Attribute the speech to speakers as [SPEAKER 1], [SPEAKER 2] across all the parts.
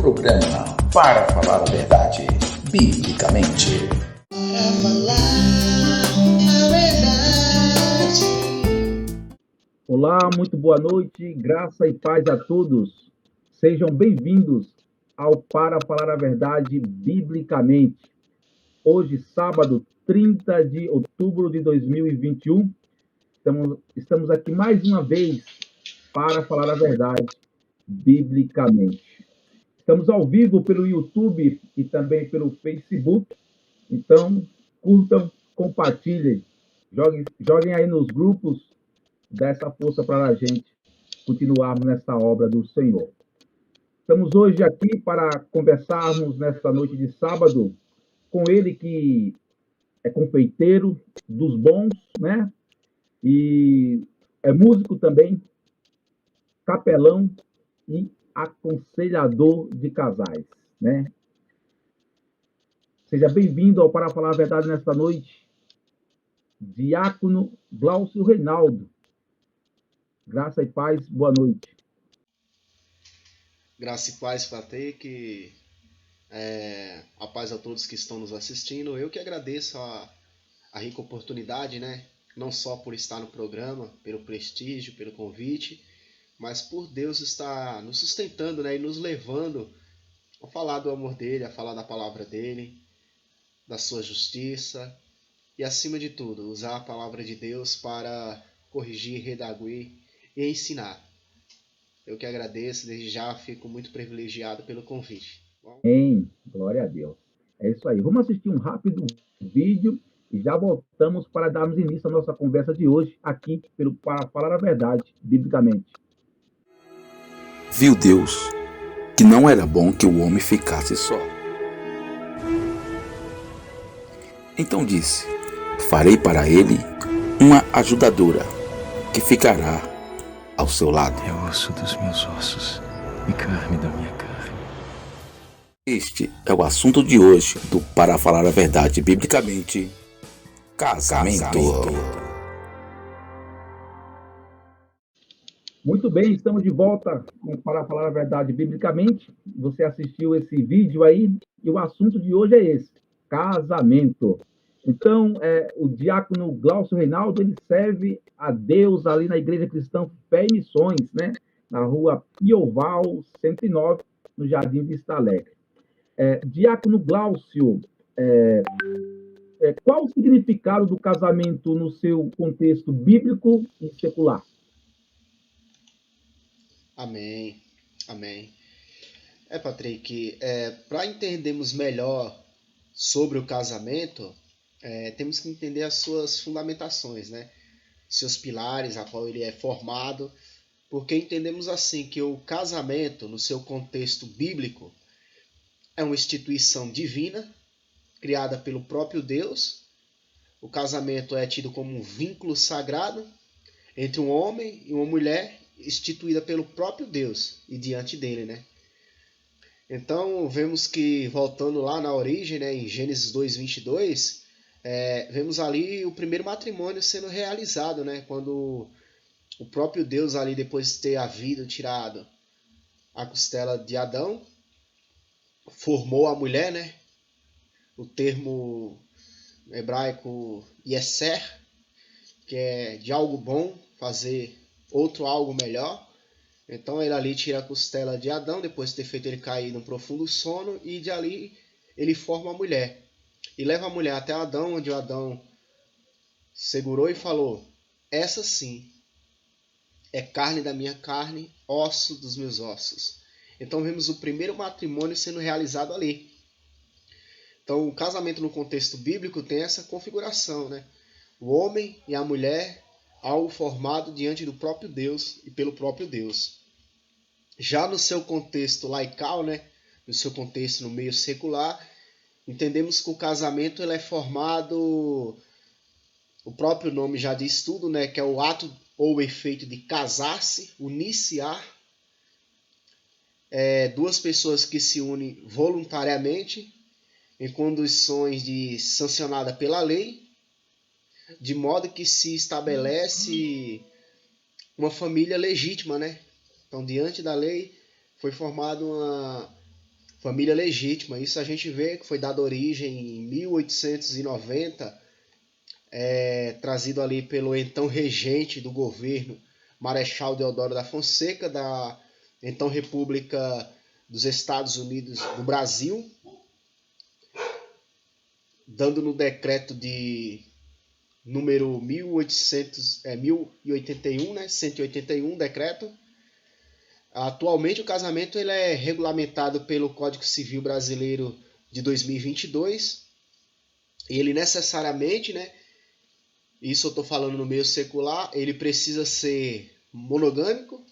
[SPEAKER 1] programa Para Falar a Verdade, Biblicamente.
[SPEAKER 2] Para falar a verdade.
[SPEAKER 3] Olá, muito boa noite, graça e paz a todos. Sejam bem-vindos ao Para Falar a Verdade Biblicamente. Hoje, sábado, 30 de outubro de 2021, estamos aqui mais uma vez para falar a verdade biblicamente. Estamos ao vivo pelo YouTube e também pelo Facebook. Então, curtam, compartilhem, joguem aí nos grupos, dá essa força para a gente continuarmos nessa obra do Senhor. Estamos hoje aqui para conversarmos nesta noite de sábado com ele que é confeiteiro dos bons, né? E é músico também, capelão e aconselhador de casais, né? Seja bem-vindo ao Para Falar a Verdade nesta noite, Diácono Glaucio Reinaldo. Graça e paz, boa noite.
[SPEAKER 4] Graça e paz, Patrick. A paz a todos que estão nos assistindo. Eu que agradeço a rica oportunidade, né? Não só por estar no programa, pelo prestígio, pelo convite, mas por Deus estar nos sustentando, né? E nos levando a falar do amor dele, a falar da palavra dele, da sua justiça e, acima de tudo, usar a palavra de Deus para corrigir, redarguir e ensinar. Eu que agradeço, desde já fico muito privilegiado pelo convite.
[SPEAKER 3] Amém. Glória a Deus. É isso aí. Vamos assistir um rápido vídeo e já voltamos para darmos início à nossa conversa de hoje aqui para falar a verdade, biblicamente.
[SPEAKER 5] Viu Deus que não era bom que o homem ficasse só. Então disse: farei para ele uma ajudadora que ficará ao seu lado.
[SPEAKER 6] É osso dos meus ossos e carne da minha carne.
[SPEAKER 5] Este é o assunto de hoje do Para Falar a Verdade Biblicamente, casamento.
[SPEAKER 3] Muito bem, estamos de volta para falar a verdade biblicamente. Você assistiu esse vídeo aí e o assunto de hoje é esse: casamento. Então, o diácono Glaucio Reinaldo, ele serve a Deus ali na Igreja Cristã Fé e Missões, né? Na rua Pioval 109, no Jardim Vista Alegre. Diácono Glaucio, qual o significado do casamento no seu contexto bíblico e secular?
[SPEAKER 4] Amém, amém. Patrick, para entendermos melhor sobre o casamento, temos que entender as suas fundamentações, né? Seus pilares, a qual ele é formado, porque entendemos assim que o casamento, no seu contexto bíblico, é uma instituição divina, criada pelo próprio Deus. O casamento é tido como um vínculo sagrado entre um homem e uma mulher, instituída pelo próprio Deus e diante dele, né? Então, vemos que, voltando lá na origem, né, em Gênesis 2:22, vemos ali o primeiro matrimônio sendo realizado, né? Quando o próprio Deus ali, depois de ter havido tirado a costela de Adão, formou a mulher, né? O termo hebraico Yeser, que é de algo bom, fazer outro algo melhor. Então ele ali tira a costela de Adão, depois de ter feito ele cair num profundo sono, e de ali ele forma a mulher. E leva a mulher até Adão, onde o Adão segurou e falou: essa sim é carne da minha carne, osso dos meus ossos. Então vemos o primeiro matrimônio sendo realizado ali. Então o casamento no contexto bíblico tem essa configuração, né? O homem e a mulher, algo formado diante do próprio Deus e pelo próprio Deus. Já no seu contexto laical, né? No seu contexto no meio secular, entendemos que o casamento ele é formado, o próprio nome já diz tudo, né? Que é o ato ou o efeito de casar-se, uniciar. Duas pessoas que se unem voluntariamente em condições de sancionada pela lei, de modo que se estabelece uma família legítima, né? Então, diante da lei, foi formada família legítima. Isso a gente vê que foi dado origem em 1890, trazido ali pelo então regente do governo, Marechal Deodoro da Fonseca, da então República dos Estados Unidos do Brasil, dando no decreto de número 1081, né, 181, decreto. Atualmente o casamento ele é regulamentado pelo Código Civil Brasileiro de 2022, e ele necessariamente, né, isso eu estou falando no meio secular, ele precisa ser monogâmico,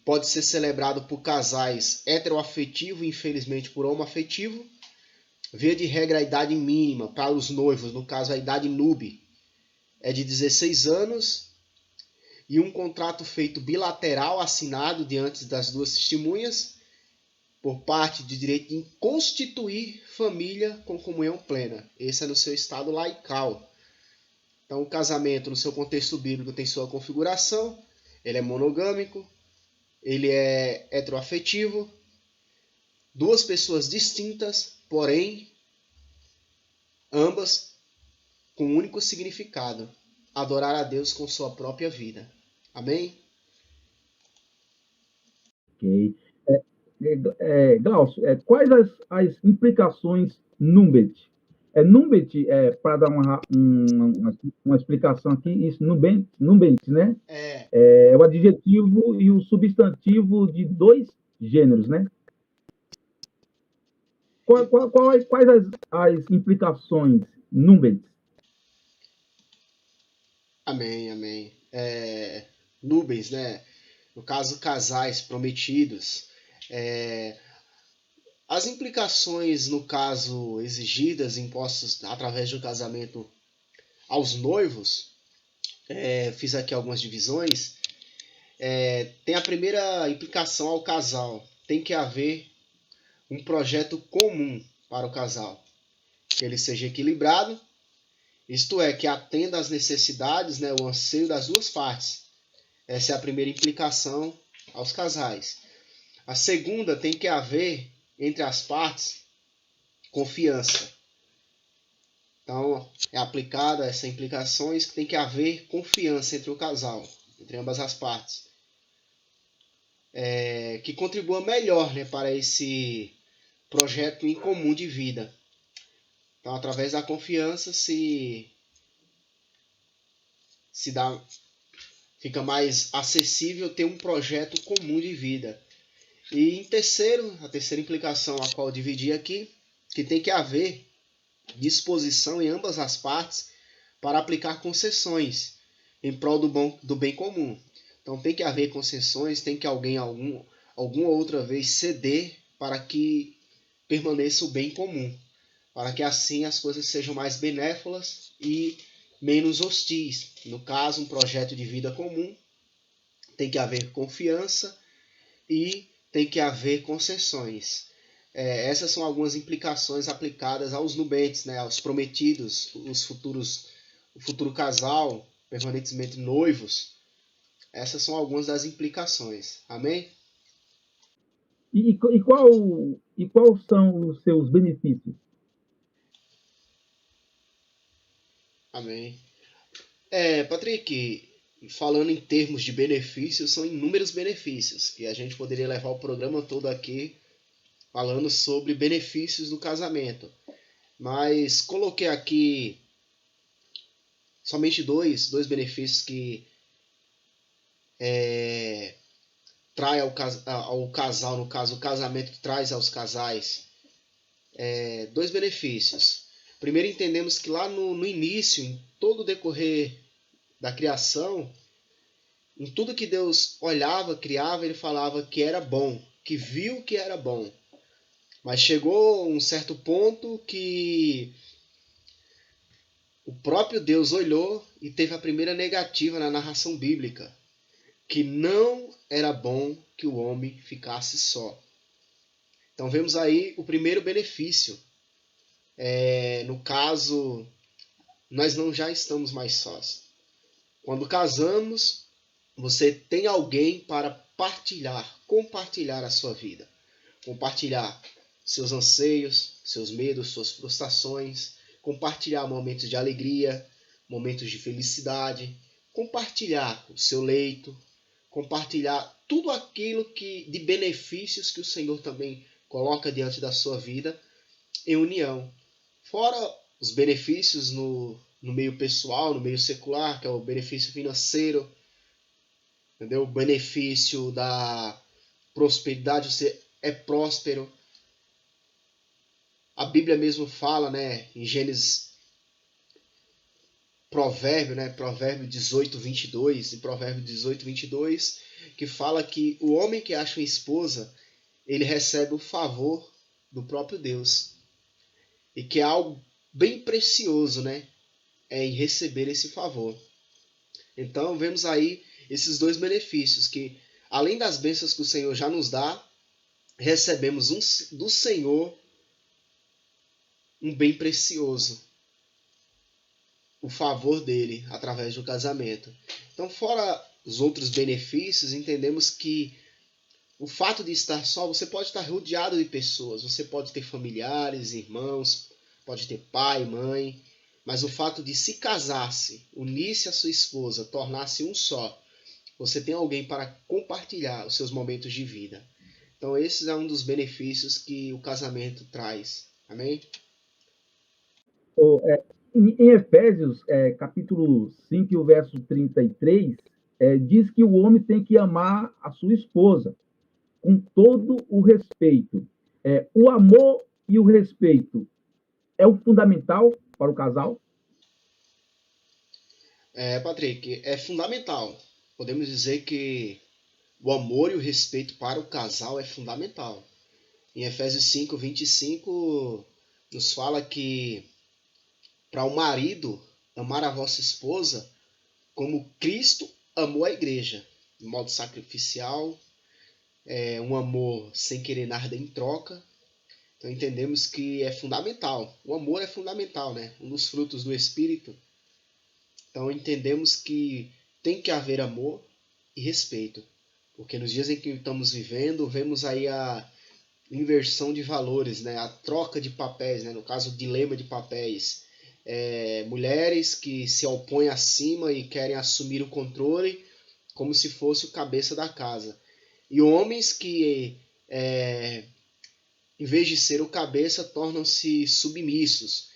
[SPEAKER 4] pode ser celebrado por casais heteroafetivo e infelizmente por homoafetivo. Via de regra, a idade mínima para os noivos, no caso a idade núbia, é de 16 anos, e um contrato feito bilateral assinado diante das duas testemunhas por parte de direito de constituir família com comunhão plena. Esse é no seu estado laical. Então o casamento no seu contexto bíblico tem sua configuração, ele é monogâmico, ele é heteroafetivo, duas pessoas distintas, porém ambas com um único significado: adorar a Deus com sua própria vida. Amém?
[SPEAKER 3] Ok. Glaucio, quais as implicações Numbet? Numbet, para dar uma explicação aqui, isso Numbet, né? É o adjetivo e o substantivo de dois gêneros, né? Quais as implicações Numbet?
[SPEAKER 4] Amém. Nubens, né? No caso, casais prometidos. As implicações, no caso, exigidas, impostas através do casamento aos noivos, fiz aqui algumas divisões. Tem a primeira implicação ao casal. Tem que haver um projeto comum para o casal. Que ele seja equilibrado, isto é, que atenda às necessidades, né, o anseio das duas partes. Essa é a primeira implicação aos casais. A segunda, tem que haver entre as partes confiança. Então, é aplicada essa implicações que tem que haver confiança entre o casal, entre ambas as partes. Que contribua melhor, né, para esse projeto em comum de vida. Então, através da confiança fica mais acessível ter um projeto comum de vida. E em terceiro, a terceira implicação a qual eu dividi aqui, que tem que haver disposição em ambas as partes para aplicar concessões em prol do bem comum. Então tem que haver concessões, tem que alguém alguma outra vez ceder para que permaneça o bem comum, para que assim as coisas sejam mais benévolas e menos hostis. No caso, um projeto de vida comum, tem que haver confiança e tem que haver concessões. Essas são algumas implicações aplicadas aos nubentes, né, aos prometidos, o futuro casal, permanentemente noivos. Essas são algumas das implicações. Amém?
[SPEAKER 3] E quais são os seus benefícios?
[SPEAKER 4] Amém. Patrick, falando em termos de benefícios, são inúmeros benefícios, que a gente poderia levar o programa todo aqui falando sobre benefícios do casamento. Mas coloquei aqui somente dois benefícios que traz ao casal, no caso, o casamento que traz aos casais. Dois benefícios. Primeiro, entendemos que lá no início, em todo o decorrer da criação, em tudo que Deus olhava, criava, ele falava que era bom, que viu que era bom. Mas chegou um certo ponto que o próprio Deus olhou e teve a primeira negativa na narração bíblica, que não era bom que o homem ficasse só. Então vemos aí o primeiro benefício. No caso, nós não já estamos mais sós. Quando casamos, você tem alguém para partilhar, compartilhar a sua vida. Compartilhar seus anseios, seus medos, suas frustrações, compartilhar momentos de alegria, momentos de felicidade, compartilhar o seu leito, compartilhar tudo aquilo de benefícios que o Senhor também coloca diante da sua vida em união. Fora os benefícios no meio pessoal, no meio secular, que é o benefício financeiro, entendeu? O benefício da prosperidade, você é próspero. A Bíblia mesmo fala, né, em Gênesis, Provérbio 18, 22, em Provérbio 18, 22, que fala que o homem que acha uma esposa, ele recebe o favor do próprio Deus. E que é algo bem precioso, né, em receber esse favor. Então, vemos aí esses dois benefícios, que além das bênçãos que o Senhor já nos dá, recebemos do Senhor um bem precioso, o favor dele através do casamento. Então, fora os outros benefícios, entendemos que o fato de estar só, você pode estar rodeado de pessoas, você pode ter familiares, irmãos, pode ter pai, mãe, mas o fato de se casar-se, unir-se à sua esposa, tornar-se um só, você tem alguém para compartilhar os seus momentos de vida. Então, esse é um dos benefícios que o casamento traz. Amém?
[SPEAKER 3] Em Efésios, capítulo 5, o verso 33, diz que o homem tem que amar a sua esposa com todo o respeito. O amor e o respeito é o fundamental para o casal?
[SPEAKER 4] Patrick, é fundamental. Podemos dizer que o amor e o respeito para o casal é fundamental. Em Efésios 5, 25, nos fala que para o marido amar a vossa esposa como Cristo amou a igreja, de modo sacrificial, um amor sem querer nada em troca. Então entendemos que é fundamental. O amor é fundamental, né? Um dos frutos do Espírito. Então entendemos que tem que haver amor e respeito. Porque nos dias em que estamos vivendo, vemos aí a inversão de valores, né? A troca de papéis, né? No caso, o dilema de papéis. Mulheres que se opõem acima e querem assumir o controle como se fosse o cabeça da casa. E homens que, em vez de ser o cabeça, tornam-se submissos.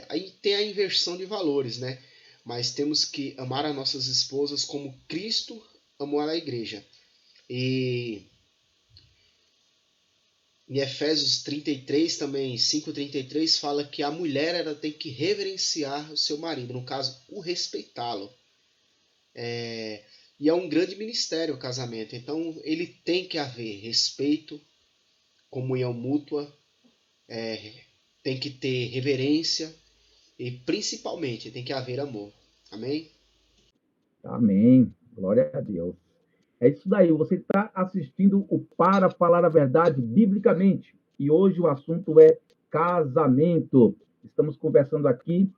[SPEAKER 4] Aí tem a inversão de valores, né? Mas temos que amar as nossas esposas como Cristo amou a igreja. E em Efésios 33 também, 5:33, fala que a mulher ela tem que reverenciar o seu marido, no caso, o respeitá-lo. E é um grande ministério o casamento, então ele tem que haver respeito, comunhão mútua, tem que ter reverência e principalmente tem que haver amor. Amém?
[SPEAKER 3] Amém. Glória a Deus. É isso daí. Você está assistindo o Para Falar a Verdade Biblicamente. E hoje o assunto é casamento. Estamos conversando aqui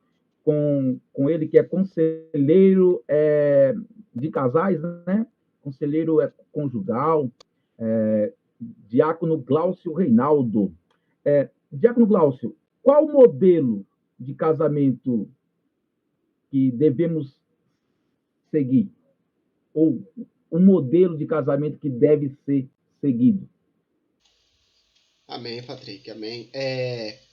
[SPEAKER 3] com ele que é conselheiro de casais, né? Conselheiro conjugal, Diácono Glaucio Reinaldo. Diácono Glaucio, qual o modelo de casamento que devemos seguir? Ou um modelo de casamento que deve ser seguido?
[SPEAKER 4] Amém, Patrick, amém.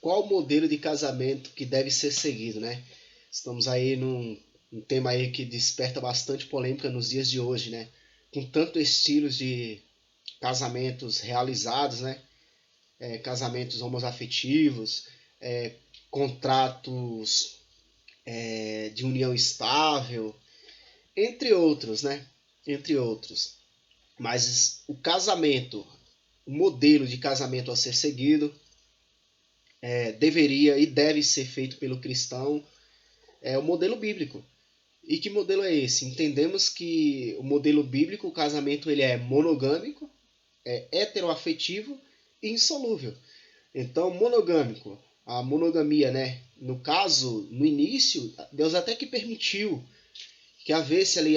[SPEAKER 4] Qual o modelo de casamento que deve ser seguido, né? Estamos aí num tema aí que desperta bastante polêmica nos dias de hoje, né? Com tantos estilos de casamentos realizados, né? Casamentos homoafetivos, contratos de união estável, entre outros, né? Entre outros. Mas o casamento, o modelo de casamento a ser seguido, deveria e deve ser feito pelo cristão, o modelo bíblico. E que modelo é esse? Entendemos que o modelo bíblico, o casamento, ele é monogâmico, heteroafetivo e insolúvel. Então, monogâmico, a monogamia, né? No caso, no início, Deus até que permitiu que havesse ali,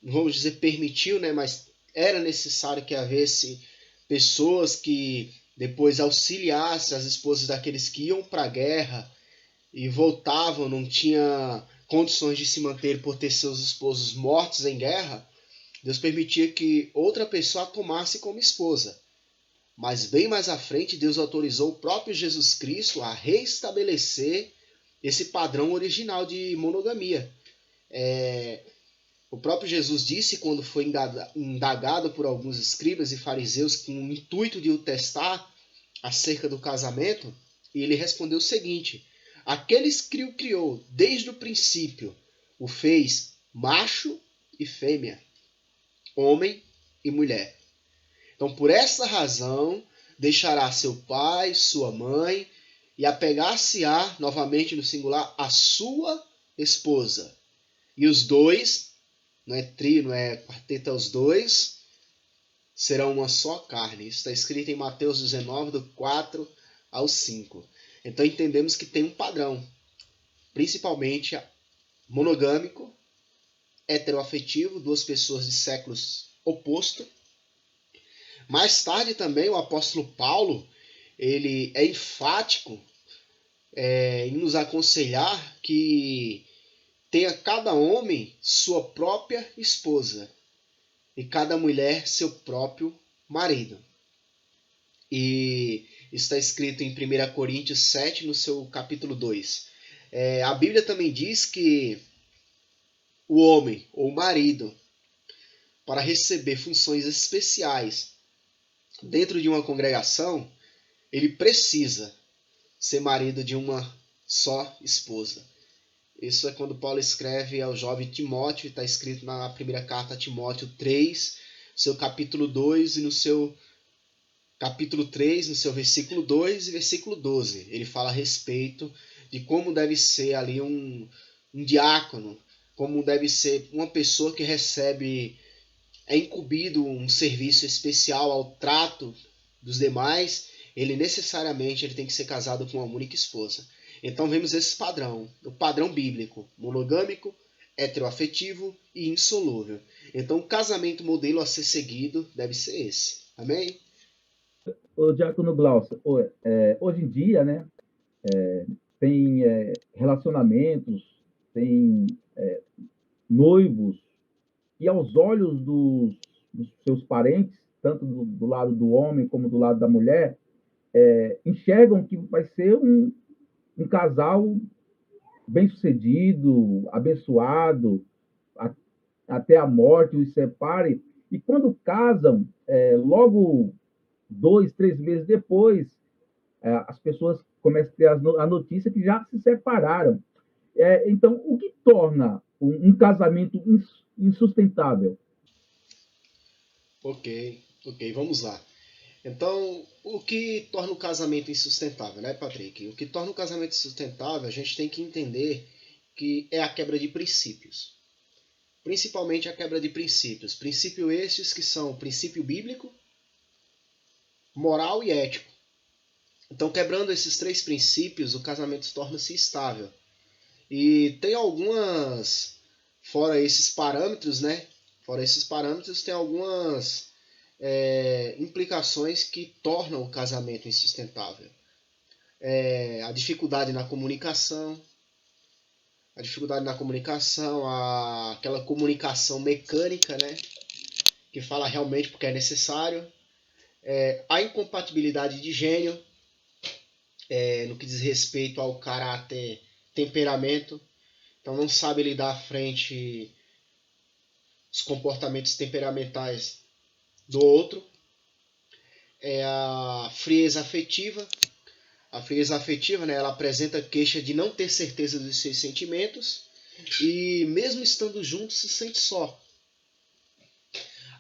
[SPEAKER 4] não vamos dizer permitiu, né? Mas era necessário que houvesse pessoas que depois auxiliassem as esposas daqueles que iam para a guerra e voltavam, não tinha condições de se manter por ter seus esposos mortos em guerra. Deus permitia que outra pessoa a tomasse como esposa. Mas bem mais à frente, Deus autorizou o próprio Jesus Cristo a reestabelecer esse padrão original de monogamia. O próprio Jesus disse, quando foi indagado por alguns escribas e fariseus com o intuito de o testar acerca do casamento, e ele respondeu o seguinte: aqueles que o criou desde o princípio o fez macho e fêmea, homem e mulher. Então, por essa razão, deixará seu pai, sua mãe, e apegar-se-á, novamente no singular, a sua esposa. E os dois, não é trio, não é quarteto, é os dois, serão uma só carne. Isso está escrito em Mateus 19, do 4 ao 5. Então entendemos que tem um padrão, principalmente monogâmico, heteroafetivo, duas pessoas de séculos opostos. Mais tarde também o apóstolo Paulo, ele é enfático em nos aconselhar que tenha cada homem sua própria esposa e cada mulher seu próprio marido. E está escrito em 1 Coríntios 7, no seu capítulo 2. A Bíblia também diz que o homem ou o marido, para receber funções especiais dentro de uma congregação, ele precisa ser marido de uma só esposa. Isso é quando Paulo escreve ao jovem Timóteo, está escrito na primeira carta a Timóteo 3, seu capítulo 2, e no seu capítulo 3, no seu versículo 2 e versículo 12. Ele fala a respeito de como deve ser ali um diácono, como deve ser uma pessoa que recebe, é incumbido um serviço especial ao trato dos demais. Ele necessariamente tem que ser casado com uma única esposa. Então vemos esse padrão, o padrão bíblico, monogâmico, heteroafetivo e insolúvel. Então o casamento modelo a ser seguido deve ser esse. Amém?
[SPEAKER 3] O Diácono Glaucio, hoje em dia, né, tem relacionamentos, tem noivos, e aos olhos dos seus parentes, tanto do lado do homem como do lado da mulher, enxergam que vai ser um casal bem-sucedido, abençoado, até a morte os separe. E quando casam, logo 2, 3 meses depois, as pessoas começam a ter a notícia que já se separaram. Então, o que torna um casamento insustentável?
[SPEAKER 4] Ok, vamos lá. Então, o que torna o casamento insustentável, né, Patrick? O que torna o casamento insustentável, a gente tem que entender que é a quebra de princípios. Principalmente a quebra de princípios. Princípios estes que são o princípio bíblico, moral e ético. Então, quebrando esses 3 princípios, o casamento torna-se instável. E tem algumas, fora esses parâmetros, né? Fora esses parâmetros, tem algumas implicações que tornam o casamento insustentável. A dificuldade na comunicação, aquela comunicação mecânica, né? Que fala realmente porque é necessário. A incompatibilidade de gênio, no que diz respeito ao caráter, temperamento. Então não sabe lidar à frente os comportamentos temperamentais do outro. A frieza afetiva. A frieza afetiva, né, ela apresenta queixa de não ter certeza dos seus sentimentos e, mesmo estando juntos, se sente só.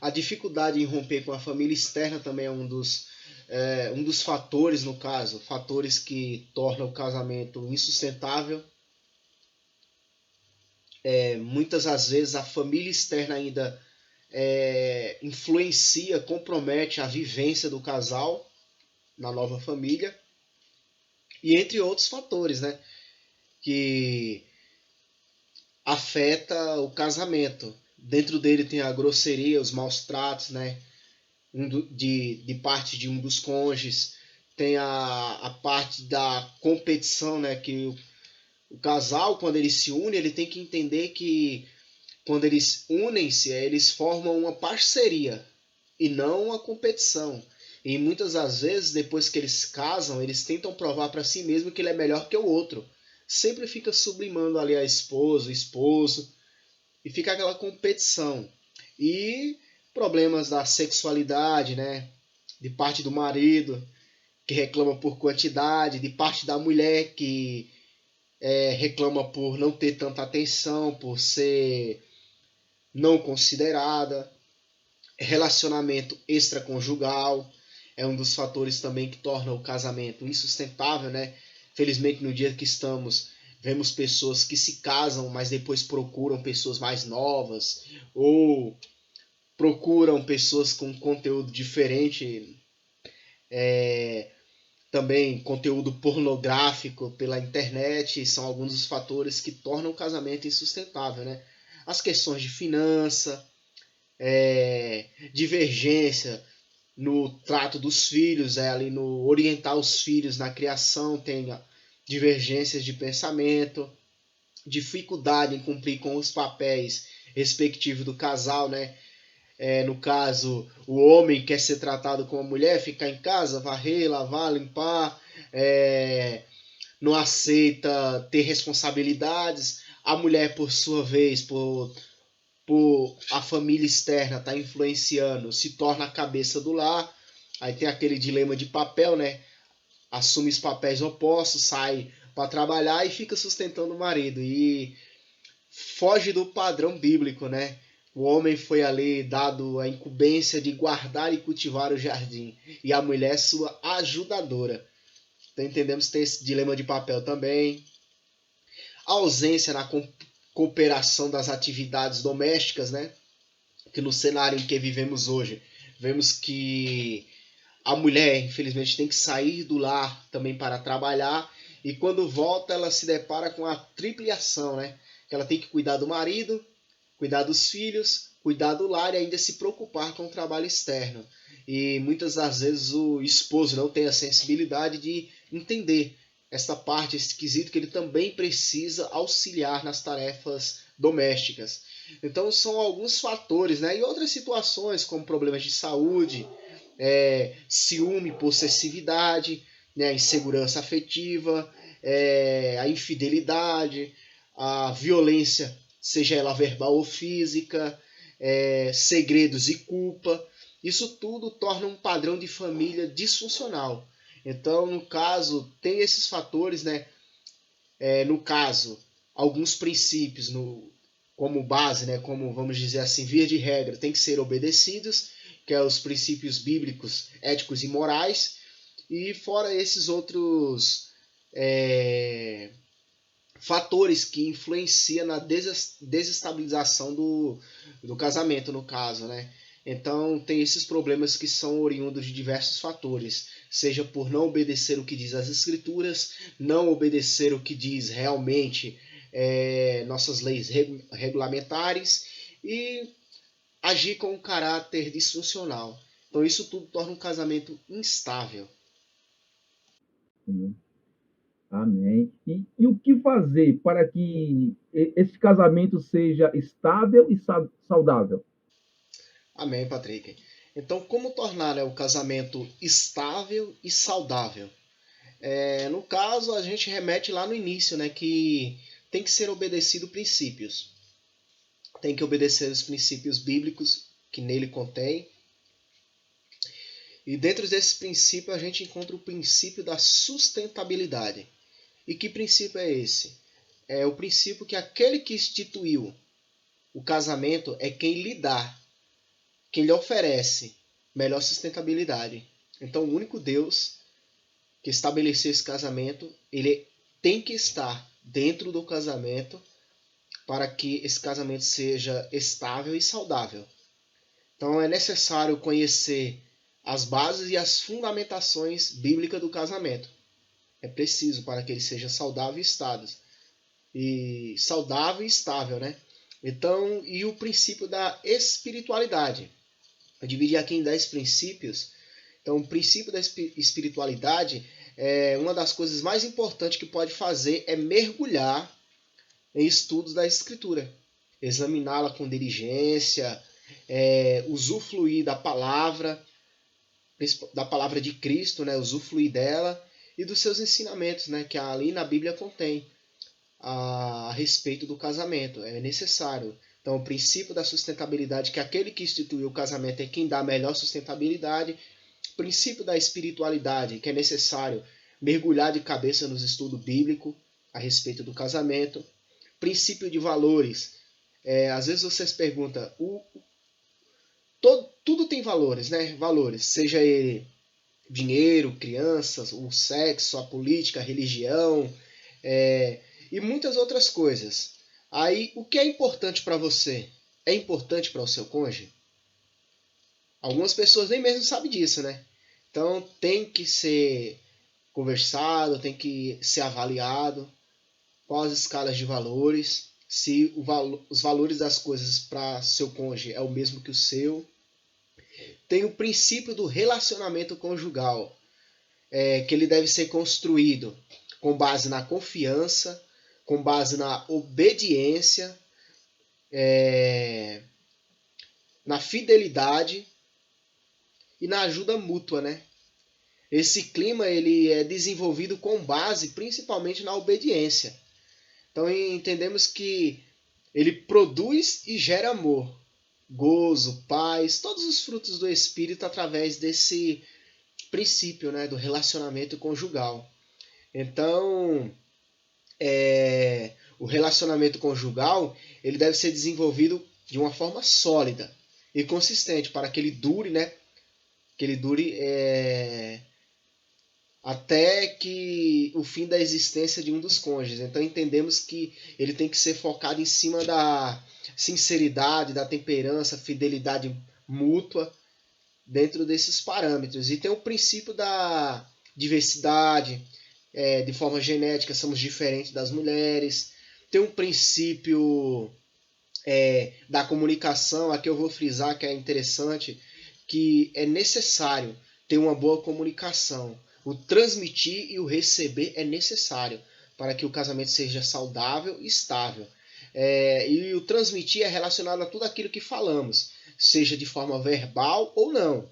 [SPEAKER 4] A dificuldade em romper com a família externa também é um dos fatores, no caso, fatores que tornam o casamento insustentável. Muitas das vezes a família externa ainda influencia, compromete a vivência do casal na nova família, e entre outros fatores, né, que afeta o casamento. Dentro dele tem a grosseria, os maus tratos, né? De parte de um dos cônjuges. Tem a parte da competição, né? Que o casal, quando ele se une, ele tem que entender que quando eles unem-se, eles formam uma parceria e não uma competição. E muitas das vezes, depois que eles casam, eles tentam provar para si mesmo que ele é melhor que o outro. Sempre fica sublimando ali a esposa, o esposo, e fica aquela competição. E problemas da sexualidade, né? De parte do marido, que reclama por quantidade, de parte da mulher, que reclama por não ter tanta atenção, por ser não considerada. Relacionamento extraconjugal é um dos fatores também que torna o casamento insustentável, né? Felizmente, no dia que estamos, vemos pessoas que se casam, mas depois procuram pessoas mais novas, ou procuram pessoas com conteúdo diferente, também conteúdo pornográfico pela internet, são alguns dos fatores que tornam o casamento insustentável, né? As questões de finança, divergência no trato dos filhos, ali no orientar os filhos na criação, tem divergências de pensamento, dificuldade em cumprir com os papéis respectivos do casal, né? No caso, o homem quer ser tratado como a mulher, ficar em casa, varrer, lavar, limpar, não aceita ter responsabilidades. A mulher, por sua vez, por a família externa estar influenciando, se torna a cabeça do lar. Aí tem aquele dilema de papel, né? Assume os papéis opostos, sai para trabalhar e fica sustentando o marido. E foge do padrão bíblico, né? O homem foi ali dado a incumbência de guardar e cultivar o jardim, e a mulher sua ajudadora. Então entendemos que tem esse dilema de papel também. A ausência na cooperação das atividades domésticas, né? Que no cenário em que vivemos hoje, vemos que a mulher, infelizmente, tem que sair do lar também para trabalhar, e quando volta ela se depara com a tripliação, né? Que ela tem que cuidar do marido, cuidar dos filhos, cuidar do lar e ainda se preocupar com o trabalho externo. E muitas das vezes o esposo não tem a sensibilidade de entender esta parte, esse quesito, que ele também precisa auxiliar nas tarefas domésticas. Então são alguns fatores, né? E outras situações, como problemas de saúde, ciúme, possessividade, né? Insegurança afetiva, a infidelidade, a violência, seja ela verbal ou física, segredos e culpa. Isso tudo torna um padrão de família disfuncional. Então, no caso, tem esses fatores, né? No caso, alguns princípios como base, né? Como, vamos dizer assim, via de regra, tem que ser obedecidos, que é os princípios bíblicos, éticos e morais. E fora esses outros fatores que influenciam na desestabilização do casamento, no caso, né? Então, tem esses problemas que são oriundos de diversos fatores, seja por não obedecer o que diz as Escrituras, não obedecer o que diz realmente nossas leis regulamentares e agir com um caráter disfuncional. Então, isso tudo torna um casamento instável.
[SPEAKER 3] Sim. Amém. E o que fazer para que esse casamento seja estável e saudável?
[SPEAKER 4] Amém, Patrick. Então, como tornar o casamento estável e saudável? No caso, a gente remete lá no início, né, que tem que ser obedecido princípios. Tem que obedecer os princípios bíblicos que nele contém. E dentro desses princípios a gente encontra o princípio da sustentabilidade. E que princípio é esse? É o princípio que aquele que instituiu o casamento é quem lhe dá, quem lhe oferece melhor sustentabilidade. Então, o único Deus que estabeleceu esse casamento, ele tem que estar dentro do casamento para que esse casamento seja estável e saudável. Então, é necessário conhecer as bases e as fundamentações bíblicas do casamento. É preciso para que ele seja saudável e estável. E saudável e estável, né? Então, e o princípio da espiritualidade. Eu dividi aqui em 10 princípios. Então, o princípio da espiritualidade é uma das coisas mais importantes que pode fazer é mergulhar em estudos da Escritura, examiná-la com diligência, usufruir da palavra de Cristo, né? Usufruir dela e dos seus ensinamentos, né? Que ali na Bíblia contém a respeito do casamento. É necessário. Então, o princípio da sustentabilidade, que aquele que instituiu o casamento é quem dá a melhor sustentabilidade. O princípio da espiritualidade, que é necessário mergulhar de cabeça nos estudos bíblicos a respeito do casamento. Princípio de valores. Às vezes vocês perguntam, tudo tem valores, né? Valores, seja ele dinheiro, crianças, o sexo, a política, a religião, e muitas outras coisas. Aí, o que é importante para você? É importante para o seu cônjuge? Algumas pessoas nem mesmo sabem disso, né? Então, tem que ser conversado, tem que ser avaliado quais as escalas de valores, se os valores das coisas para seu cônjuge é o mesmo que o seu. Tem o princípio do relacionamento conjugal, que ele deve ser construído com base na confiança, com base na obediência, na fidelidade e na ajuda mútua, né? Esse clima ele é desenvolvido com base principalmente na obediência. Então entendemos que ele produz e gera amor, gozo, paz, todos os frutos do Espírito através desse princípio, né, do relacionamento conjugal. Então, o relacionamento conjugal ele deve ser desenvolvido de uma forma sólida e consistente para que ele dure, né? Que ele dure até que o fim da existência de um dos cônjuges. Então entendemos que ele tem que ser focado em cima da sinceridade, da temperança, fidelidade mútua dentro desses parâmetros. E tem o princípio da diversidade, de forma genética somos diferentes das mulheres. Tem um princípio da comunicação, aqui eu vou frisar que é interessante, que é necessário ter uma boa comunicação. O transmitir e o receber é necessário para que o casamento seja saudável e estável. E o transmitir é relacionado a tudo aquilo que falamos, seja de forma verbal ou não.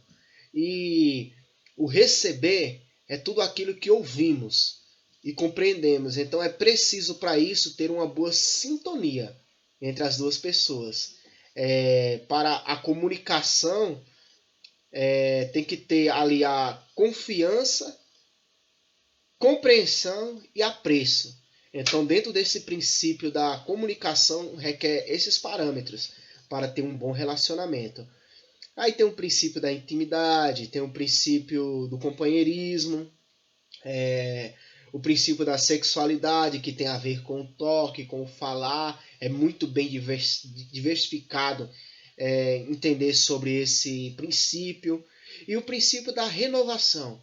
[SPEAKER 4] E o receber é tudo aquilo que ouvimos e compreendemos. Então é preciso para isso ter uma boa sintonia entre as duas pessoas. Para a comunicação, tem que ter ali a confiança, compreensão e apreço. Então, dentro desse princípio da comunicação, requer esses parâmetros para ter um bom relacionamento. Aí tem o princípio da intimidade, tem o princípio do companheirismo, o princípio da sexualidade, que tem a ver com o toque, com o falar. É muito bem diversificado entender sobre esse princípio. E o princípio da renovação.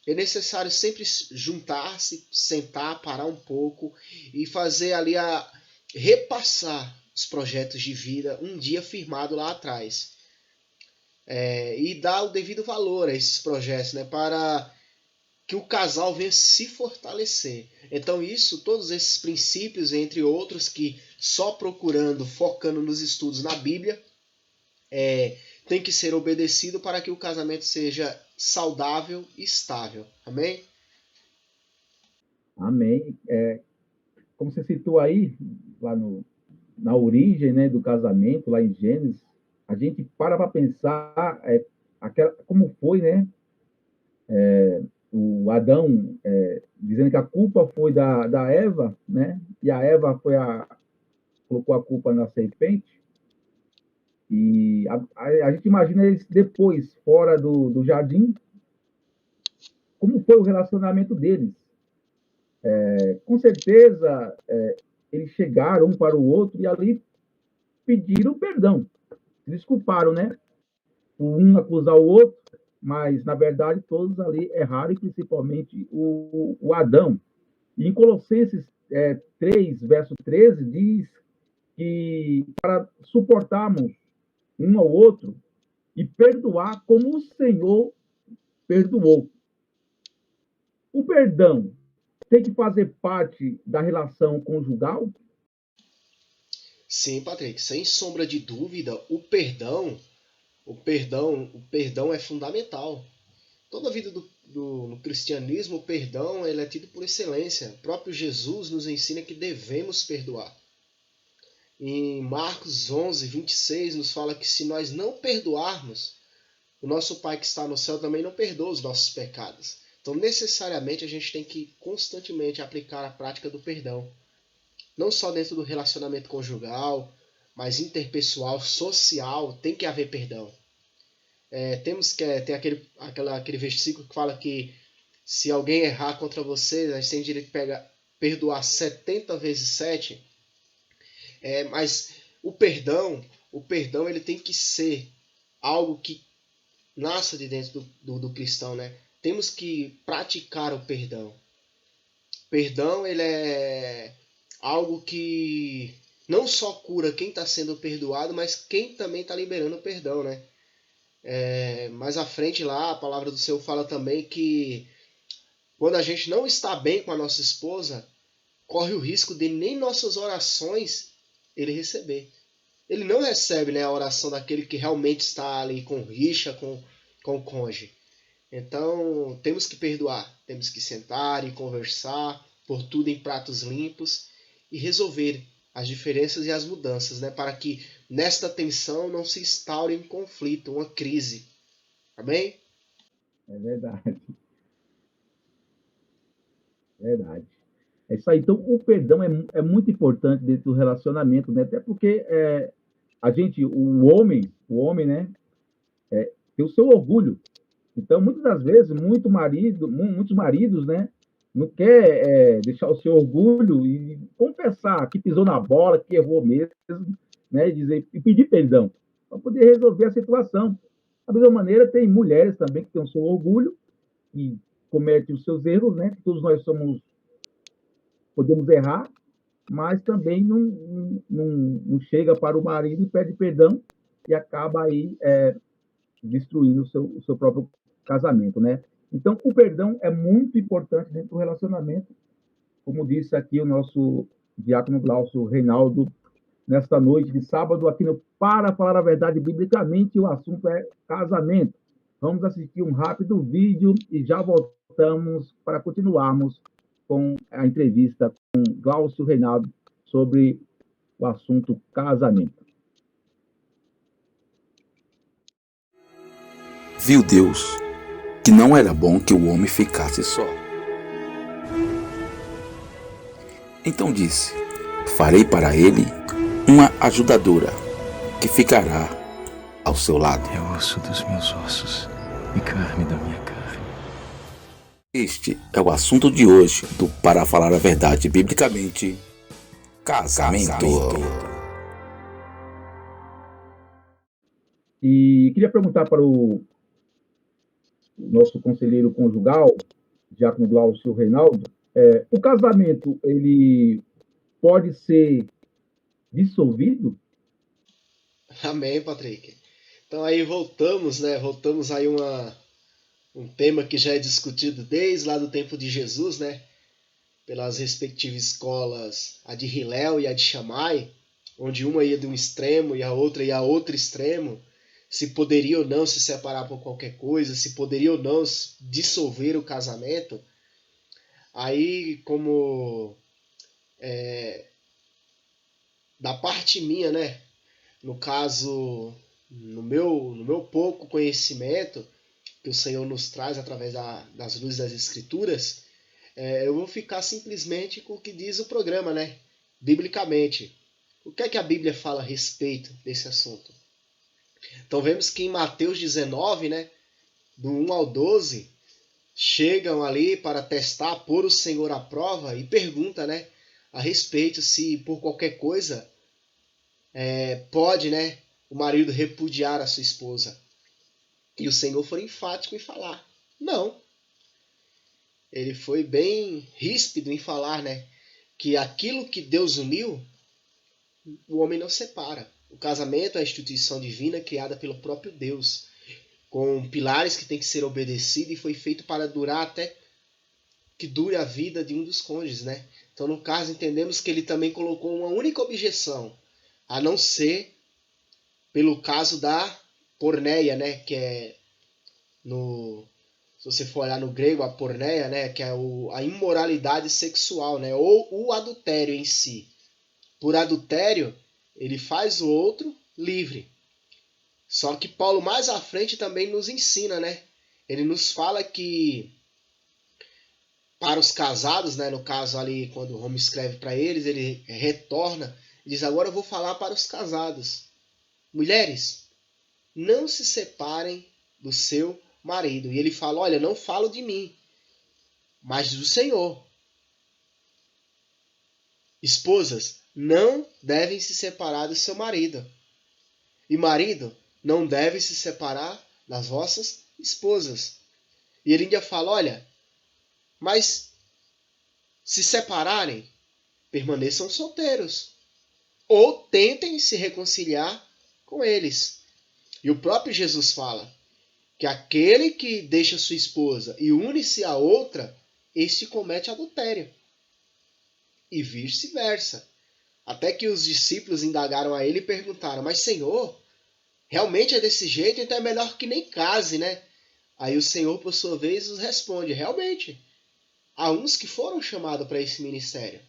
[SPEAKER 4] É necessário sempre juntar-se, sentar, parar um pouco e fazer ali repassar os projetos de vida um dia firmado lá atrás. E dar o devido valor a esses projetos, né, para que o casal venha se fortalecer. Então todos esses princípios, entre outros, que só procurando, focando nos estudos na Bíblia, tem que ser obedecido para que o casamento seja saudável e estável. Amém?
[SPEAKER 3] Amém. Como você citou aí, lá na origem, né, do casamento, lá em Gênesis, a gente para pensar como foi, né, o Adão dizendo que a culpa foi da Eva, né, e a Eva colocou a culpa na serpente. E a gente imagina eles depois, fora do jardim, como foi o relacionamento deles. Com certeza, eles chegaram um para o outro e ali pediram perdão. Se desculparam, né? Um acusar o outro, mas, na verdade, todos ali erraram, e principalmente o Adão. E em Colossenses 3, verso 13, diz que para suportarmos um ao outro e perdoar como o Senhor perdoou. O perdão tem que fazer parte da relação conjugal?
[SPEAKER 4] Sim, Patrick, sem sombra de dúvida, o perdão é fundamental. Toda a vida no cristianismo, o perdão ele é tido por excelência. O próprio Jesus nos ensina que devemos perdoar. Em Marcos 11, 26, nos fala que se nós não perdoarmos, o nosso Pai que está no céu também não perdoa os nossos pecados. Então, necessariamente, a gente tem que constantemente aplicar a prática do perdão. Não só dentro do relacionamento conjugal, mas interpessoal, social, tem que haver perdão. Tem aquele versículo que fala que se alguém errar contra você, nós temos direito de perdoar 70 vezes 7. Mas o perdão ele tem que ser algo que nasça de dentro do cristão, né? Temos que praticar o perdão. Perdão ele é algo que não só cura quem está sendo perdoado, mas quem também está liberando o perdão, né? Mais à frente lá, a palavra do Senhor fala também que quando a gente não está bem com a nossa esposa, corre o risco de nem nossas orações ele receber. Ele não recebe, né, a oração daquele que realmente está ali com rixa, com o cônjuge. Então, temos que perdoar, temos que sentar e conversar, pôr tudo em pratos limpos e resolver as diferenças e as mudanças, né, para que nesta tensão não se instaure um conflito, uma crise. Amém?
[SPEAKER 3] É verdade. Verdade. É isso aí. Então, o perdão é muito importante dentro do relacionamento, né? Até porque o homem, né, tem o seu orgulho. Então, muitas das vezes, muitos maridos, né, não quer deixar o seu orgulho e confessar que pisou na bola, que errou mesmo, né, e pedir perdão para poder resolver a situação. Da mesma maneira, tem mulheres também que têm o seu orgulho e cometem os seus erros, né? Todos nós podemos errar, mas também não chega para o marido e pede perdão e acaba aí destruindo o seu próprio casamento, né? Então, o perdão é muito importante dentro do relacionamento, como disse aqui o nosso diácono Glaucio Reinaldo, nesta noite de sábado, aqui no Para Falar a Verdade Biblicamente, o assunto é casamento. Vamos assistir um rápido vídeo e já voltamos para continuarmos com a entrevista com Glaucio Reinaldo sobre o assunto casamento.
[SPEAKER 5] Viu Deus que não era bom que o homem ficasse só. Então disse: farei para ele uma ajudadora que ficará ao seu lado.
[SPEAKER 6] É osso dos meus ossos e carne da minha carne.
[SPEAKER 5] Este é o assunto de hoje do Para Falar a Verdade Biblicamente, casamento.
[SPEAKER 3] E queria perguntar para o nosso conselheiro conjugal, diácono Glaucio Reinaldo, o casamento, ele pode ser dissolvido?
[SPEAKER 4] Amém, Patrick. Então aí voltamos, né? Voltamos aí um tema que já é discutido desde lá do tempo de Jesus, né? Pelas respectivas escolas, a de Hillel e a de Shammai, onde uma ia de um extremo e a outra ia a outro extremo, se poderia ou não se separar por qualquer coisa, se poderia ou não dissolver o casamento. Aí, como da parte minha, né? No caso, no meu pouco conhecimento que o Senhor nos traz através das luzes das Escrituras, eu vou ficar simplesmente com o que diz o programa, né? Biblicamente. O que é que a Bíblia fala a respeito desse assunto? Então vemos que em Mateus 19, né, do 1 ao 12, chegam ali para testar, pôr o Senhor à prova e pergunta, né, a respeito se por qualquer coisa pode, né, o marido repudiar a sua esposa. E o Senhor foi enfático em falar: não. Ele foi bem ríspido em falar, né, que aquilo que Deus uniu, o homem não separa. O casamento é a instituição divina criada pelo próprio Deus, com pilares que têm que ser obedecidos e foi feito para durar até que dure a vida de um dos cônjuges, né? Então, no caso, entendemos que ele também colocou uma única objeção, a não ser pelo caso da porneia, né? Que é, se você for olhar no grego, a porneia, né? Que é a imoralidade sexual, né? Ou o adultério em si. Por adultério, ele faz o outro livre. Só que Paulo mais à frente também nos ensina, né? Ele nos fala que para os casados, né, no caso ali quando o Roma escreve para eles, ele retorna e diz: agora eu vou falar para os casados. Mulheres, não se separem do seu marido. E ele fala: olha, não falo de mim, mas do Senhor. Esposas, não devem se separar do seu marido. E marido, não deve se separar das vossas esposas. E ele ainda fala: olha, mas se separarem, permaneçam solteiros. Ou tentem se reconciliar com eles. E o próprio Jesus fala que aquele que deixa sua esposa e une-se a outra, este comete adultério. E vice-versa. Até que os discípulos indagaram a ele e perguntaram: mas Senhor, realmente é desse jeito? Então é melhor que nem case, né? Aí o Senhor, por sua vez, os responde: realmente, há uns que foram chamados para esse ministério.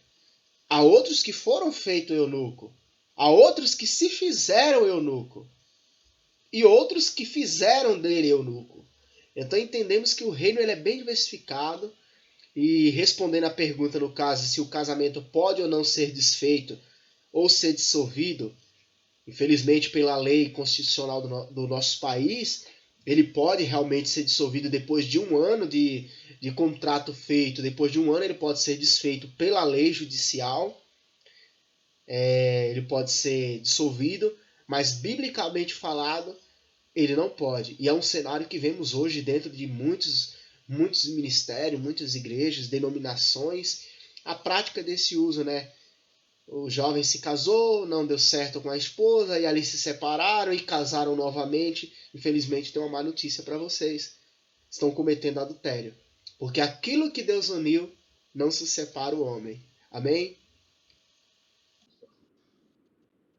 [SPEAKER 4] Há outros que foram feitos eunuco. Há outros que se fizeram eunuco. E outros que fizeram dele eunuco. Então entendemos que o reino ele é bem diversificado. E respondendo à pergunta, no caso, se o casamento pode ou não ser desfeito ou ser dissolvido, infelizmente pela lei constitucional do nosso país, ele pode realmente ser dissolvido depois de um ano de contrato feito. Depois de um ano ele pode ser desfeito pela lei judicial. Ele pode ser dissolvido, mas biblicamente falado, ele não pode. E é um cenário que vemos hoje dentro de muitos ministérios, muitas igrejas, denominações, a prática desse uso, né? O jovem se casou, não deu certo com a esposa, e ali se separaram e casaram novamente. Infelizmente, tem uma má notícia para vocês. Estão cometendo adultério. Porque aquilo que Deus uniu, não se separa o homem. Amém?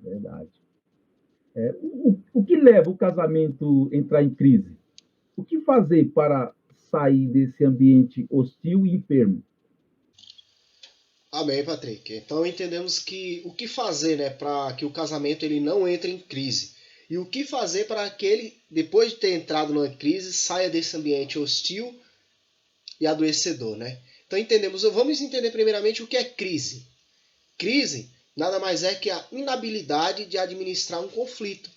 [SPEAKER 3] Verdade. O que leva o casamento a entrar em crise? O que fazer para sair desse ambiente hostil e enfermo?
[SPEAKER 4] Amém, Patrick. Então entendemos que o que fazer, né, para que o casamento ele não entre em crise. E o que fazer para que ele, depois de ter entrado numa crise, saia desse ambiente hostil e adoecedor, né? Então vamos entender primeiramente o que é crise. Crise nada mais é que a inabilidade de administrar um conflito.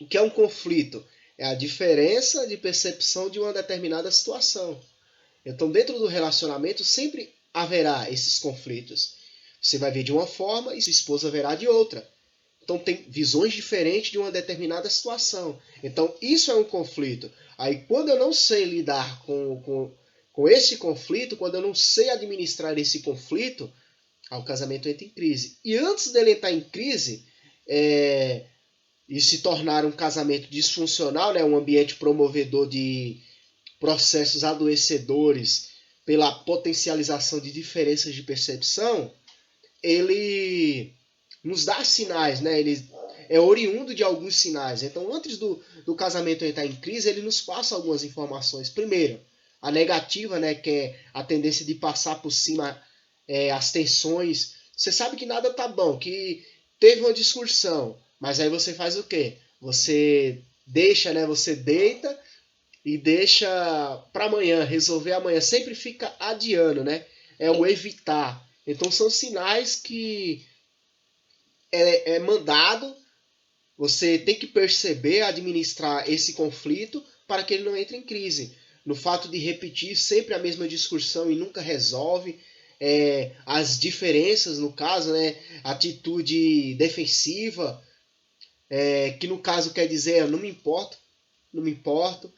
[SPEAKER 4] O que é um conflito? É a diferença de percepção de uma determinada situação. Então, dentro do relacionamento, sempre haverá esses conflitos. Você vai ver de uma forma e sua esposa verá de outra. Então, tem visões diferentes de uma determinada situação. Então, isso é um conflito. Aí, quando eu não sei lidar com esse conflito, quando eu não sei administrar esse conflito, o casamento entra em crise. E antes dele entrar em crise, e se tornar um casamento disfuncional, né, um ambiente promovedor de processos adoecedores pela potencialização de diferenças de percepção, ele nos dá sinais, né? Ele é oriundo de alguns sinais. Então, antes do casamento entrar em crise, ele nos passa algumas informações. Primeiro, a negativa, né, que é a tendência de passar por cima as tensões. Você sabe que nada tá bom, que teve uma discussão, mas aí você faz o quê? Você deixa, né? Você deita e deixa para amanhã, resolver amanhã. Sempre fica adiando, né? É o evitar. Então são sinais que é mandado. Você tem que perceber, administrar esse conflito para que ele não entre em crise. No fato de repetir sempre a mesma discussão e nunca resolve. As diferenças, no caso, né? Atitude defensiva, que no caso quer dizer não me importo.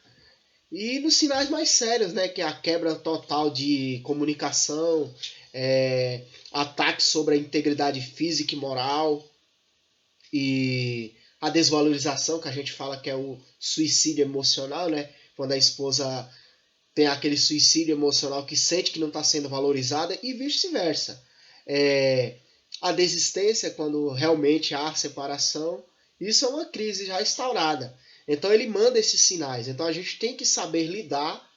[SPEAKER 4] E nos sinais mais sérios, né? Que é a quebra total de comunicação, ataques sobre a integridade física e moral, e a desvalorização, que a gente fala que é o suicídio emocional, né? Quando a esposa tem aquele suicídio emocional que sente que não está sendo valorizada, e vice-versa. A desistência, quando realmente há separação, isso é uma crise já instaurada. Então ele manda esses sinais. Então a gente tem que saber lidar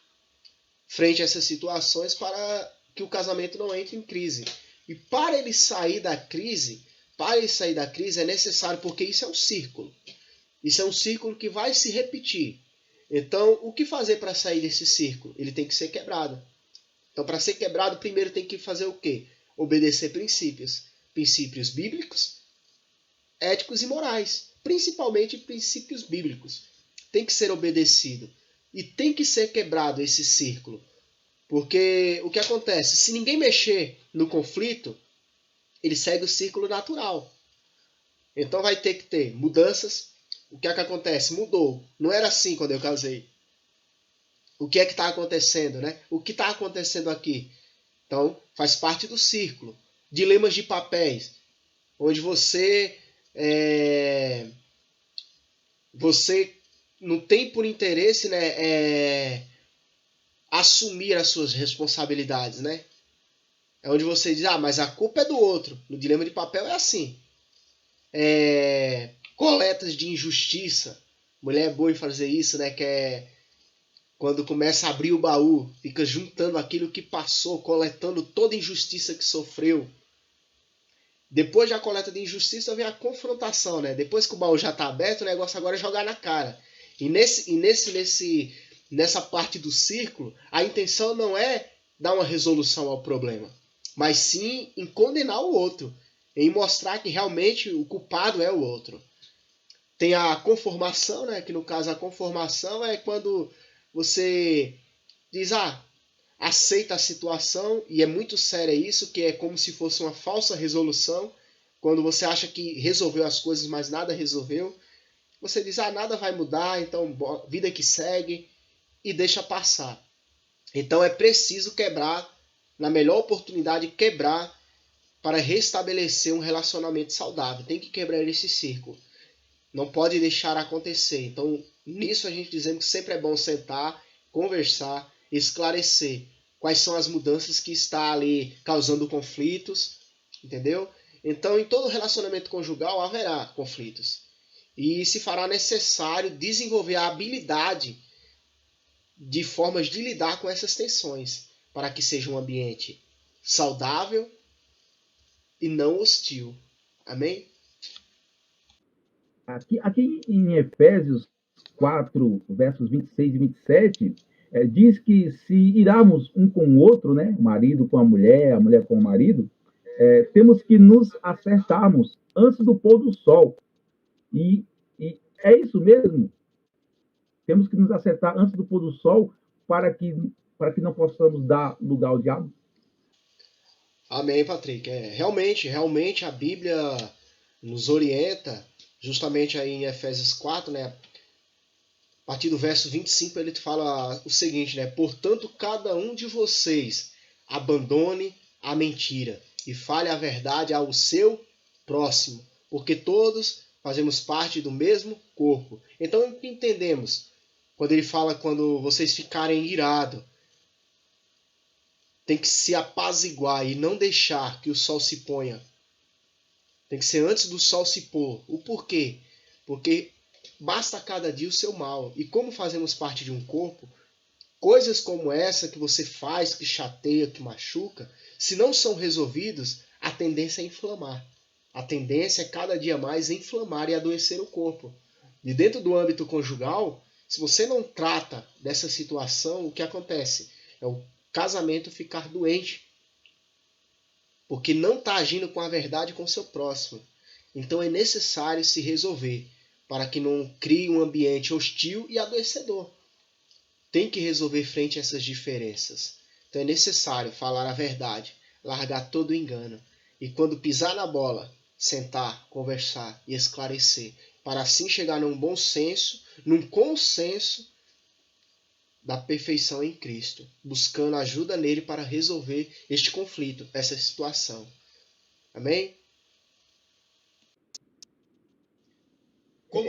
[SPEAKER 4] frente a essas situações para que o casamento não entre em crise. E para ele sair da crise, é necessário, porque isso é um círculo. Isso é um círculo que vai se repetir. Então, o que fazer para sair desse círculo? Ele tem que ser quebrado. Então, para ser quebrado, primeiro tem que fazer o quê? Obedecer princípios. Princípios bíblicos, éticos e morais. Principalmente princípios bíblicos. Tem que ser obedecido. E tem que ser quebrado esse círculo. Porque o que acontece? Se ninguém mexer no conflito, ele segue o círculo natural. Então vai ter que ter mudanças. O que é que acontece? Mudou. Não era assim quando eu casei. O que é que está acontecendo, né? O que está acontecendo aqui? Então, faz parte do círculo. Dilemas de papéis. Onde você não tem por interesse, né, assumir as suas responsabilidades, né? É onde você diz, mas a culpa é do outro. No dilema de papel é assim. Coletas de injustiça. Mulher é boa em fazer isso, né? Que é quando começa a abrir o baú, fica juntando aquilo que passou, coletando toda a injustiça que sofreu. Depois da coleta de injustiça vem a confrontação, né? Depois que o baú já está aberto, o negócio agora é jogar na cara. E nessa parte do círculo, a intenção não é dar uma resolução ao problema, mas sim em condenar o outro, em mostrar que realmente o culpado é o outro. Tem a conformação, né? Que no caso a conformação é quando você diz, aceita a situação, e é muito sério isso, que é como se fosse uma falsa resolução, quando você acha que resolveu as coisas, mas nada resolveu. Você diz, nada vai mudar, então vida que segue, e deixa passar. Então é preciso quebrar, na melhor oportunidade, quebrar para restabelecer um relacionamento saudável. Tem que quebrar esse círculo. Não pode deixar acontecer. Então, nisso a gente dizendo que sempre é bom sentar, conversar, esclarecer quais são as mudanças que está ali causando conflitos, entendeu? Então, em todo relacionamento conjugal haverá conflitos. E se fará necessário desenvolver a habilidade de formas de lidar com essas tensões, para que seja um ambiente saudável e não hostil. Amém?
[SPEAKER 3] Aqui em Efésios 4, versos 26 e 27, diz que se irarmos um com o outro, né, o marido com a mulher com o marido, temos que nos acertarmos antes do pôr do sol. E é isso mesmo. Temos que nos acertar antes do pôr do sol para que não possamos dar lugar ao diabo.
[SPEAKER 4] Amém, Patrick. Realmente a Bíblia nos orienta, justamente aí em Efésios 4, né? A partir do verso 25, ele fala o seguinte, né? Portanto, cada um de vocês abandone a mentira e fale a verdade ao seu próximo, porque todos fazemos parte do mesmo corpo. Então, o que entendemos? Quando ele fala, quando vocês ficarem irados, tem que se apaziguar e não deixar que o sol se ponha. Tem que ser antes do sol se pôr. O porquê? Porque basta cada dia o seu mal. E como fazemos parte de um corpo, coisas como essa que você faz, que chateia, que machuca, se não são resolvidos, a tendência é inflamar. A tendência é cada dia mais inflamar e adoecer o corpo. E dentro do âmbito conjugal, se você não trata dessa situação, o que acontece? É o casamento ficar doente. Porque não está agindo com a verdade com o seu próximo. Então é necessário se resolver para que não crie um ambiente hostil e adoecedor. Tem que resolver frente a essas diferenças. Então é necessário falar a verdade, largar todo o engano. E quando pisar na bola, sentar, conversar e esclarecer, para assim chegar num bom senso, num consenso da perfeição em Cristo, buscando ajuda nele para resolver este conflito, essa situação. Amém? Como...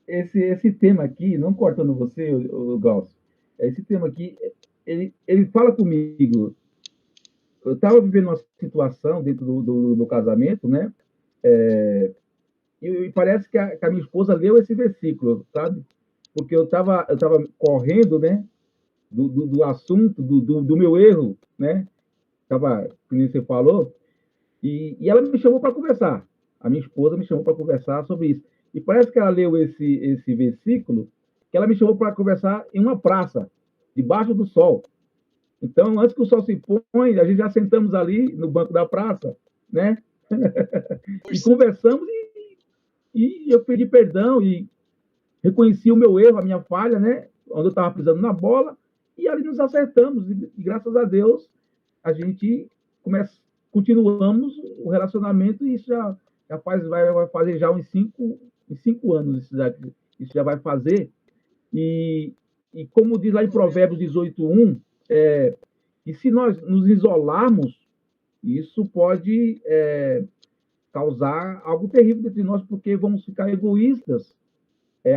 [SPEAKER 3] Esse tema aqui, não cortando você, o Glaucio, esse tema aqui, ele fala comigo. Eu estava vivendo uma situação dentro do casamento, né? E parece que a minha esposa leu esse versículo, sabe? Porque eu estava correndo, né? Do assunto, do meu erro, né? Tava, como você falou, e ela me chamou para conversar. A minha esposa me chamou para conversar sobre isso. E parece que ela leu esse versículo, que ela me chamou para conversar em uma praça, debaixo do sol. Então, antes que o sol se põe, a gente já sentamos ali no banco da praça, né? E conversamos e eu pedi perdão e reconheci o meu erro, a minha falha, né? Onde eu estava pisando na bola, e ali nos acertamos. E graças a Deus, a gente continuamos o relacionamento e isso vai fazer já uns 5 anos, isso já vai fazer. E como diz lá em Provérbios 18:1, e se nós nos isolarmos, isso pode causar algo terrível entre nós, porque vamos ficar egoístas,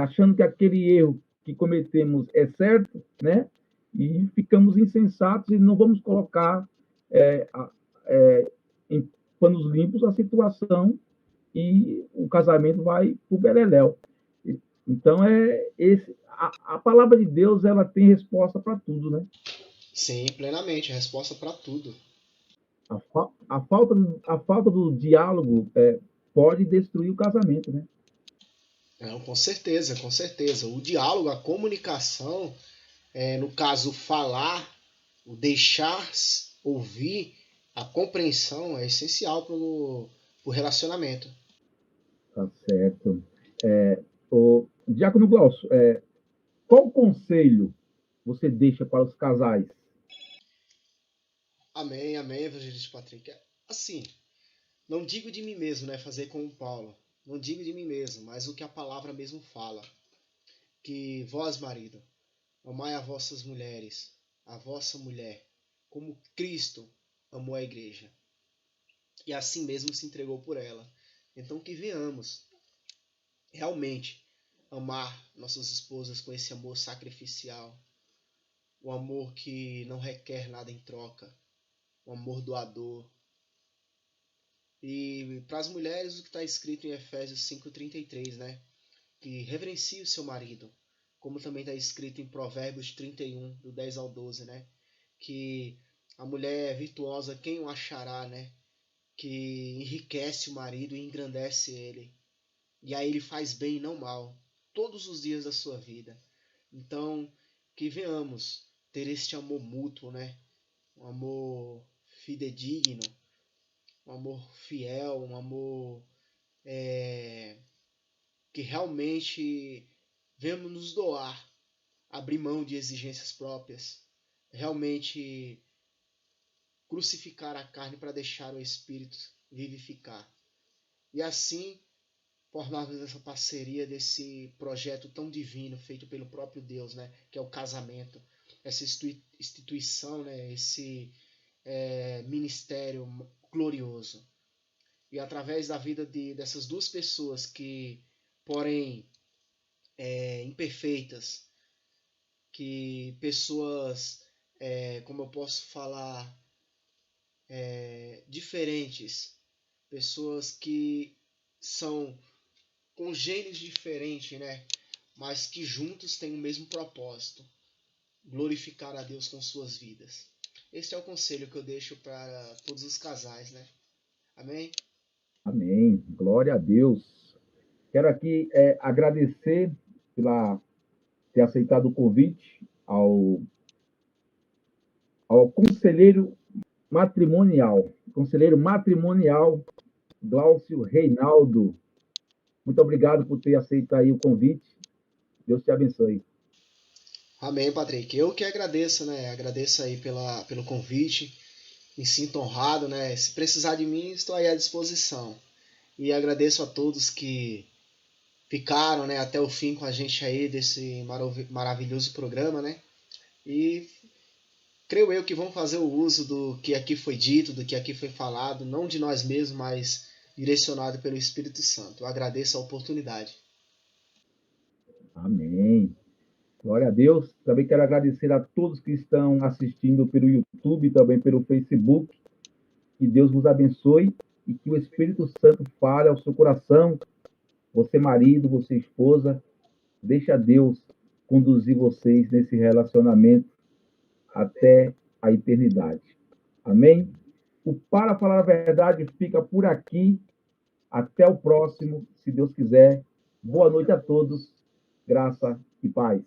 [SPEAKER 3] achando que aquele erro que cometemos é certo, né? E ficamos insensatos e não vamos colocar em panos limpos a situação e o casamento vai pro beleléu. Então, a palavra de Deus, ela tem resposta para tudo, né?
[SPEAKER 4] Sim, plenamente, resposta para tudo.
[SPEAKER 3] A falta do diálogo pode destruir o casamento, né?
[SPEAKER 4] Não, com certeza, com certeza. O diálogo, a comunicação, no caso, falar, o deixar ouvir, a compreensão é essencial para o relacionamento.
[SPEAKER 3] Tá certo. O Diácono Glaucio, qual conselho você deixa para os casais?
[SPEAKER 4] Amém, amém, evangelista Patrick. Assim, não digo de mim mesmo, né? Fazer como Paulo. Não digo de mim mesmo, mas o que a palavra mesmo fala. Que vós, marido, amai as vossas mulheres, a vossa mulher, como Cristo amou a igreja. E assim mesmo se entregou por ela. Então que venhamos realmente amar nossas esposas com esse amor sacrificial. O amor que não requer nada em troca. O amor doador. E para as mulheres o que está escrito em Efésios 5:33, né? Que reverencie o seu marido, como também está escrito em Provérbios 31, do 10 ao 12, né? Que a mulher é virtuosa, quem o achará, né? Que enriquece o marido e engrandece ele. E aí ele faz bem e não mal, todos os dias da sua vida. Então, que venhamos ter este amor mútuo, né? Um amor fidedigno, um amor fiel, um amor que realmente venhamos nos doar, abrir mão de exigências próprias, realmente crucificar a carne para deixar o Espírito vivificar. E assim formarmos essa parceria desse projeto tão divino feito pelo próprio Deus, né, que é o casamento, essa instituição, né, esse ministério glorioso. E através da vida dessas duas pessoas que, porém, imperfeitas, que pessoas, como eu posso falar, diferentes, pessoas que são com gênios diferentes, né? Mas que juntos têm o mesmo propósito, glorificar a Deus com suas vidas. Esse é o conselho que eu deixo para todos os casais, né? Amém?
[SPEAKER 3] Amém. Glória a Deus. Quero aqui agradecer pela ter aceitado o convite ao conselheiro matrimonial Glaucio Reinaldo. Muito obrigado por ter aceito aí o convite. Deus te abençoe.
[SPEAKER 4] Amém, Patrick. Eu que agradeço, né? Agradeço aí pelo convite. Me sinto honrado, né? Se precisar de mim, estou aí à disposição. E agradeço a todos que ficaram, né, até o fim com a gente aí desse maravilhoso programa, né? E creio eu que vão fazer o uso do que aqui foi dito, do que aqui foi falado, não de nós mesmos, mas direcionado pelo Espírito Santo. Eu agradeço a oportunidade.
[SPEAKER 3] Amém. Glória a Deus. Também quero agradecer a todos que estão assistindo pelo YouTube e também pelo Facebook. Que Deus vos abençoe e que o Espírito Santo fale ao seu coração. Você marido, você esposa, deixa Deus conduzir vocês nesse relacionamento até a eternidade. Amém? O Para Falar a Verdade fica por aqui. Até o próximo, se Deus quiser. Boa noite a todos. Graça e paz.